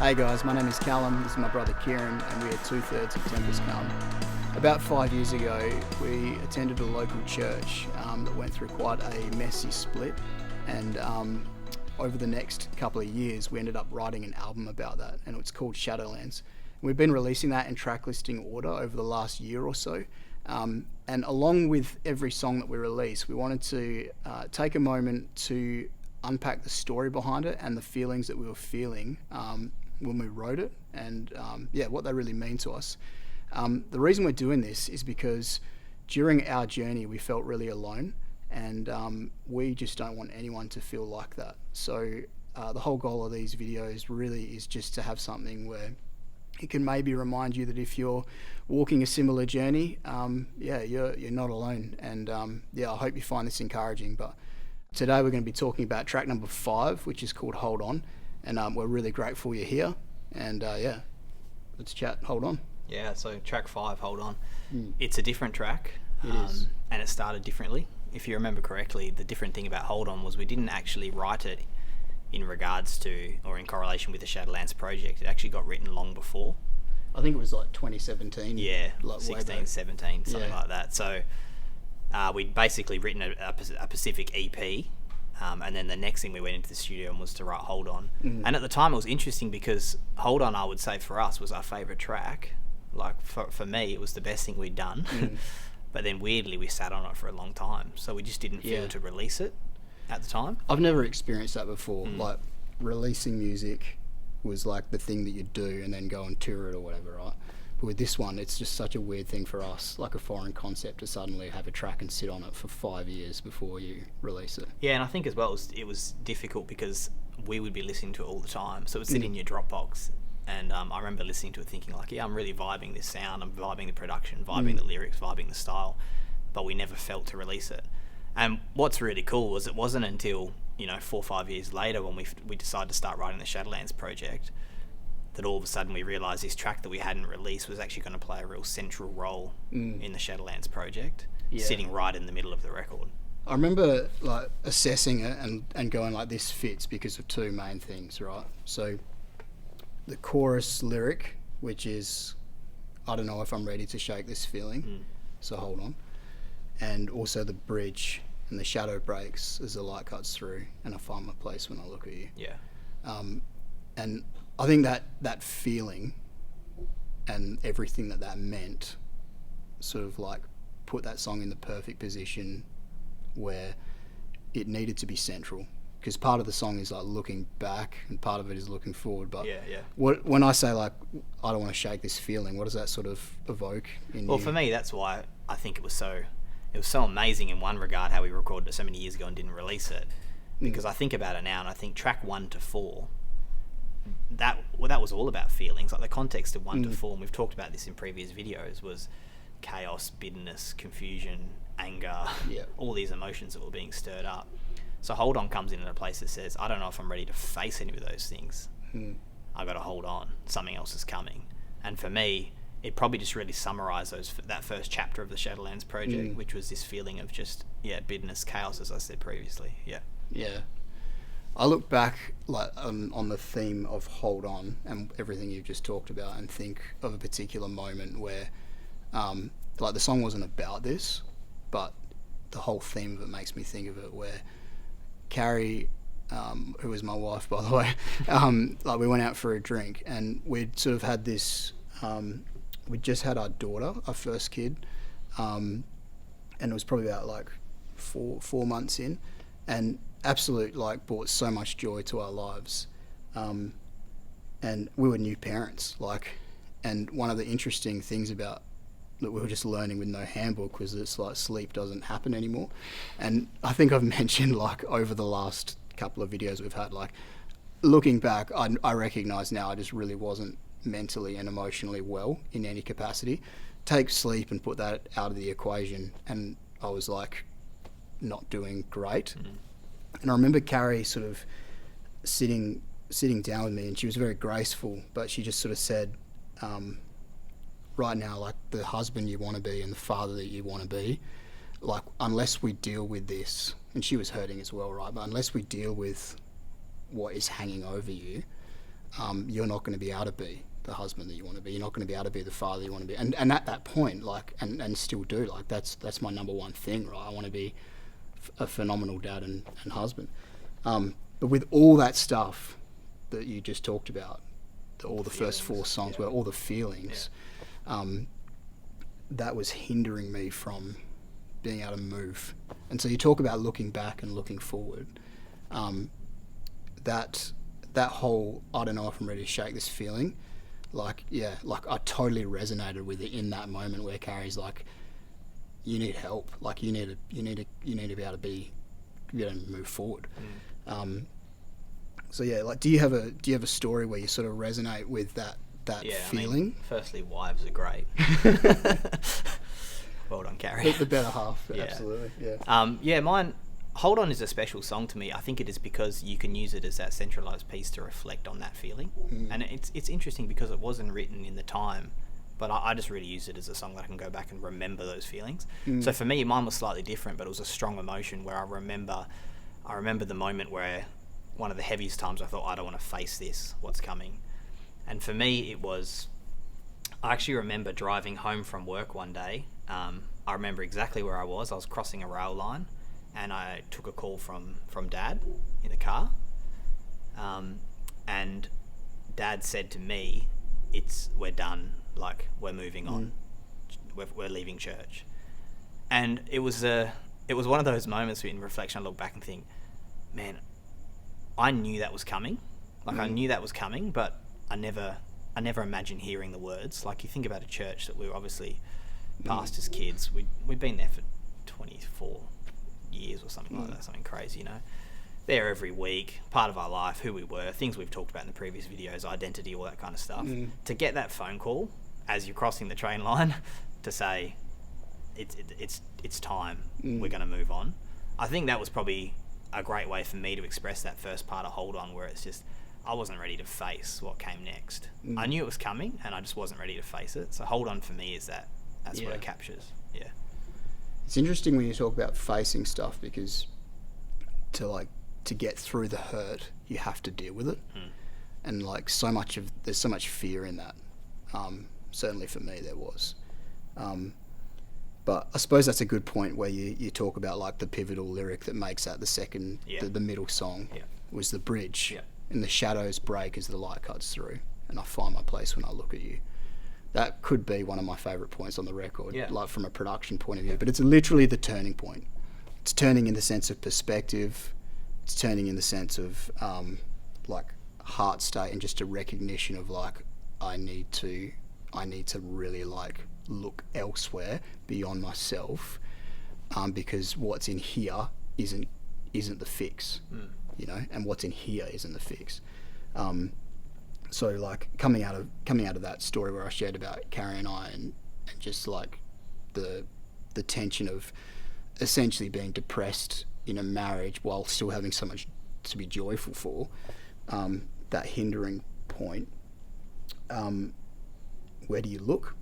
Hey guys, my name is Callum, this is my brother Kieran, and we are 2/3 of Tempest Calm. About 5 years ago, we attended a local church that went through quite a messy split, and over the next couple of years, we ended up writing an album about that, and it's called Shadowlands. We've been releasing that in track listing order over the last year or so, and along with every song that we release, we wanted to take a moment to unpack the story behind it and the feelings that we were feeling when we wrote it, and what they really mean to us. The reason we're doing this is because during our journey we felt really alone, and we just don't want anyone to feel like that. So the whole goal of these videos really is just to have something where it can maybe remind you that if you're walking a similar journey, you're not alone. And I hope you find this encouraging. But today we're going to be talking about track number 5, which is called Hold On. And we're really grateful you're here. And let's chat. Hold On. Yeah, so track 5, Hold On. It's a different track. It is. And it started differently. If you remember correctly, the different thing about Hold On was we didn't actually write it in regards to or in correlation with the Shadowlands project. It actually got written long before. I think it was like 2017. Yeah, like 16, 17, something like that. So we'd basically written a Pacific EP, and then the next thing we went into the studio and was to write Hold On. And at the time it was interesting because Hold On, I would say for us, was our favourite track. Like for me, it was the best thing we'd done. But then weirdly we sat on it for a long time, so we just didn't feel to release it at the time. I've never experienced that before. Like releasing music was like the thing that you do and then go and tour it or whatever, right? But with this one, it's just such a weird thing for us, like a foreign concept, to suddenly have a track and sit on it for 5 years before you release it. Yeah, and I think as well it was difficult because we would be listening to it all the time, so it would sit in your Dropbox. And I remember listening to it thinking like, yeah, I'm really vibing this sound, I'm vibing the production, vibing the lyrics, vibing the style, but we never felt to release it. And what's really cool was it wasn't until 4 or 5 years later when we decided to start writing the Shadowlands project that all of a sudden we realised this track that we hadn't released was actually going to play a real central role in the Shadowlands project, sitting right in the middle of the record. I remember like assessing it and going like, this fits because of 2 main things, right? So the chorus lyric, which is, I don't know if I'm ready to shake this feeling, so hold on. And also the bridge and the shadow breaks as the light cuts through and I find my place when I look at you. Yeah. And I think that feeling and everything that meant sort of like put that song in the perfect position where it needed to be central. Because part of the song is like looking back and part of it is looking forward. But when I say like, I don't want to shake this feeling, what does that sort of evoke in you? Well, for me, that's why I think it was so amazing in one regard how we recorded it so many years ago and didn't release it. Because I think about it now and I think track 1 to 4, that was all about feelings. Like the context of 1 to 4, and we've talked about this in previous videos, was chaos, bitterness, confusion, anger, all these emotions that were being stirred up. So Hold On comes in at a place that says, I don't know if I'm ready to face any of those things. I got to hold on. Something else is coming. And for me, it probably just really summarised that first chapter of the Shadowlands project, which was this feeling of just, bitterness, chaos, as I said previously. Yeah. I look back like on the theme of Hold On and everything you've just talked about and think of a particular moment where like the song wasn't about this, but the whole theme of it makes me think of it, where Carrie, who was my wife by the way, like we went out for a drink and we'd sort of had this, we'd just had our daughter, our first kid, and it was probably about like four months in, and absolute like brought so much joy to our lives, and we were new parents, like, and one of the interesting things about that we were just learning with no handbook was that like sleep doesn't happen anymore. And I think I've mentioned like over the last couple of videos we've had, like looking back, I recognise now I just really wasn't mentally and emotionally well in any capacity. Take sleep and put that out of the equation and I was like not doing great. And I remember Carrie sort of sitting down with me, and she was very graceful, but she just sort of said, right now, like the husband you want to be and the father that you want to be, like unless we deal with this, and she was hurting as well, right? But unless we deal with what is hanging over you, you're not going to be able to be the husband that you want to be. You're not going to be able to be the father you want to be. And at that point, like, and still do, like, that's my number one thing, right? I want to be a phenomenal dad and husband. But with all that stuff that you just talked about, all the first four songs, where all the feelings, that was hindering me from being able to move. And so you talk about looking back and looking forward. That whole, I don't know if I'm ready to shake this feeling, like I totally resonated with it in that moment where Carrie's like, you need help, like you need to be able to be, move forward. So yeah, like do you have a story where you sort of resonate with that feeling? I mean, firstly, wives are great. Well done, Carrie. The better half, absolutely. Mine, Hold On is a special song to me. I think it is because you can use it as that centralised piece to reflect on that feeling. And it's interesting because it wasn't written in the time, but I just really use it as a song that I can go back and remember those feelings. So for me, mine was slightly different, but it was a strong emotion where I remember the moment where one of the heaviest times I thought, I don't want to face this, what's coming. And for me, it was, I actually remember driving home from work one day. I remember exactly where I was. I was crossing a rail line, and I took a call from Dad in the car. And Dad said to me, we're done, like, we're moving on. We're leaving church. And it was one of those moments where in reflection I look back and think, man, I knew that was coming. Like, I knew that was coming, but I never imagined hearing the words. Like, you think about a church that we were obviously pastors' kids. We'd been there for 24 years or something like that, something crazy, There every week, part of our life, who we were, things we've talked about in the previous videos, identity, all that kind of stuff. To get that phone call as you're crossing the train line to say, it's time, we're going to move on. I think that was probably a great way for me to express that first part of Hold On, where it's just, I wasn't ready to face what came next. I knew it was coming, and I just wasn't ready to face it. So Hold On for me is that's what it captures. Yeah. It's interesting when you talk about facing stuff, because to get through the hurt, you have to deal with it. And like there's so much fear in that. Certainly for me there was. But I suppose that's a good point where you talk about like the pivotal lyric that makes that the second, the middle song was the bridge. And the shadows break as the light cuts through, and I find my place when I look at you. That could be one of my favourite points on the record, like from a production point of view. But it's literally the turning point. It's turning in the sense of perspective. It's turning in the sense of like heart state, and just a recognition of like I need to really like look elsewhere beyond myself, because what's in here isn't the fix, and what's in here isn't the fix. So like coming out of that story where I shared about Carrie and I, and just like the tension of essentially being depressed in a marriage while still having so much to be joyful for, that hindering point, where do you look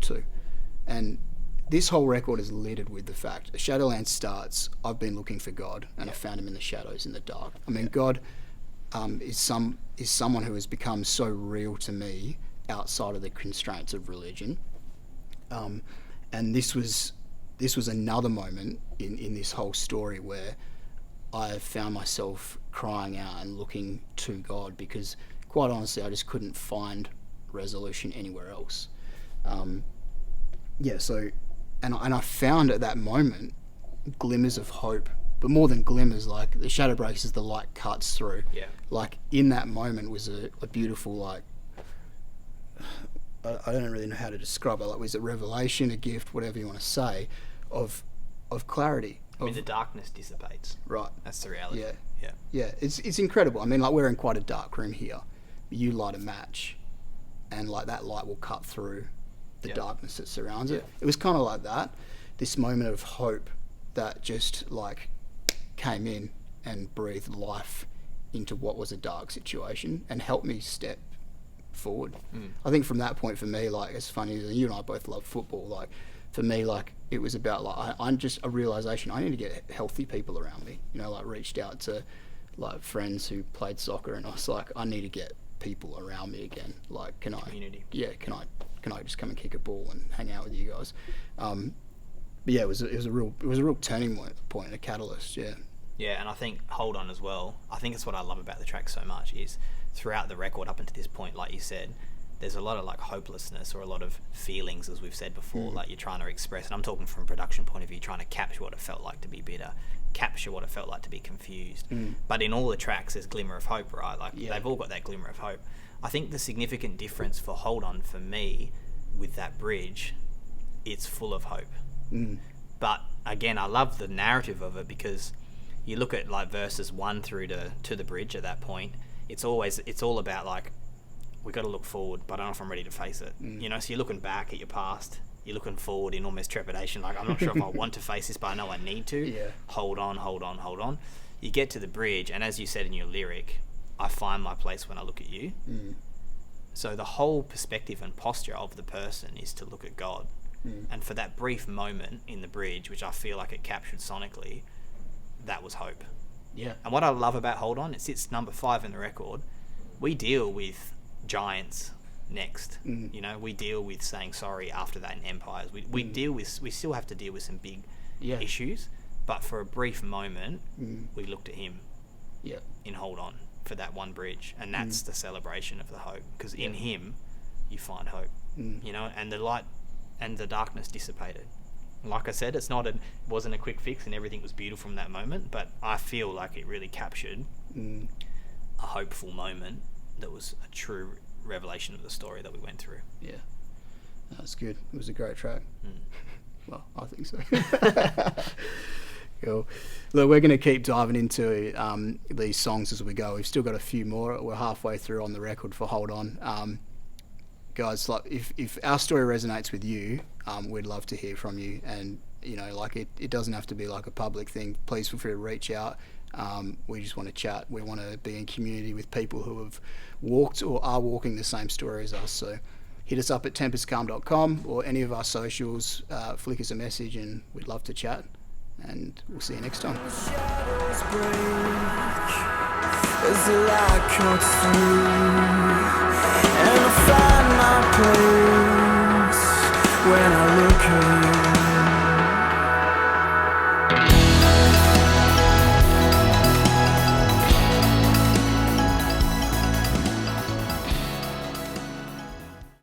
to? And this whole record is littered with the fact Shadowlands starts, I've been looking for God, and I found him in the shadows, in the dark. I mean, God is someone who has become so real to me outside of the constraints of religion. And this was another moment in this whole story where I found myself crying out and looking to God, because quite honestly I just couldn't find resolution anywhere else. So I found at that moment glimmers of hope, but more than glimmers, like the shadow breaks as the light cuts through. Like in that moment was a beautiful, like, I don't really know how to describe it, like, was a revelation, a gift, whatever you want to say, of clarity. I mean, the darkness dissipates. Right. That's the reality. Yeah, it's incredible. I mean, like, we're in quite a dark room here. You light a match, and like that light will cut through the darkness that surrounds it. It was kind of like that, this moment of hope that just like came in and breathed life into what was a dark situation and helped me step forward. I think from that point for me, like, it's funny, you and I both love football, like for me, like it was about like I'm just a realization I need to get healthy people around me, like reached out to like friends who played soccer, and I was like, I need to get people around me again. Like, Community. can I just come and kick a ball and hang out with you guys? But yeah, it was a real turning point, a catalyst. Yeah. Yeah, and I think Hold On as well. I think it's what I love about the track so much is throughout the record up until this point, like you said, there's a lot of like hopelessness or a lot of feelings, as we've said before, like you're trying to express. And I'm talking from a production point of view, trying to capture what it felt like to be bitter, capture what it felt like to be confused. But in all the tracks, there's glimmer of hope, right? Like they've all got that glimmer of hope. I think the significant difference for Hold On for me with that bridge, it's full of hope. But again, I love the narrative of it because you look at like verses 1 through to the bridge at that point, it's all about like, we got to look forward, but I don't know if I'm ready to face it. You know, so you're looking back at your past, you're looking forward in almost trepidation, like I'm not sure if I want to face this, but I know I need to. Yeah. Hold on, hold on, hold on. You get to the bridge, and as you said in your lyric, I find my place when I look at you. So the whole perspective and posture of the person is to look at God. And for that brief moment in the bridge, which I feel like it captured sonically, that was hope. Yeah. And what I love about Hold On, it sits number 5 in the record. We deal with giants next. You know, we deal with saying sorry after that in Empires. We still have to deal with some big issues, but for a brief moment, we looked at him in Hold On for that one bridge, and that's the celebration of the hope, because in him you find hope. You know, and the light and the darkness dissipated. Like I said, it wasn't a quick fix and everything was beautiful from that moment, but I feel like it really captured a hopeful moment that was a true revelation of the story that we went through. Yeah, that's good. It was a great track. Well, I think so. Cool. Look, we're going to keep diving into these songs as we go. We've still got a few more. We're halfway through on the record for Hold On. Guys, like if our story resonates with you, we'd love to hear from you. And you know, like it doesn't have to be like a public thing. Please feel free to reach out. We just want to chat. We want to be in community with people who have walked or are walking the same story as us. So hit us up at tempestcalm.com or any of our socials. Flick us a message and we'd love to chat. And we'll see you next time. Shadows break as the light cuts through, and I find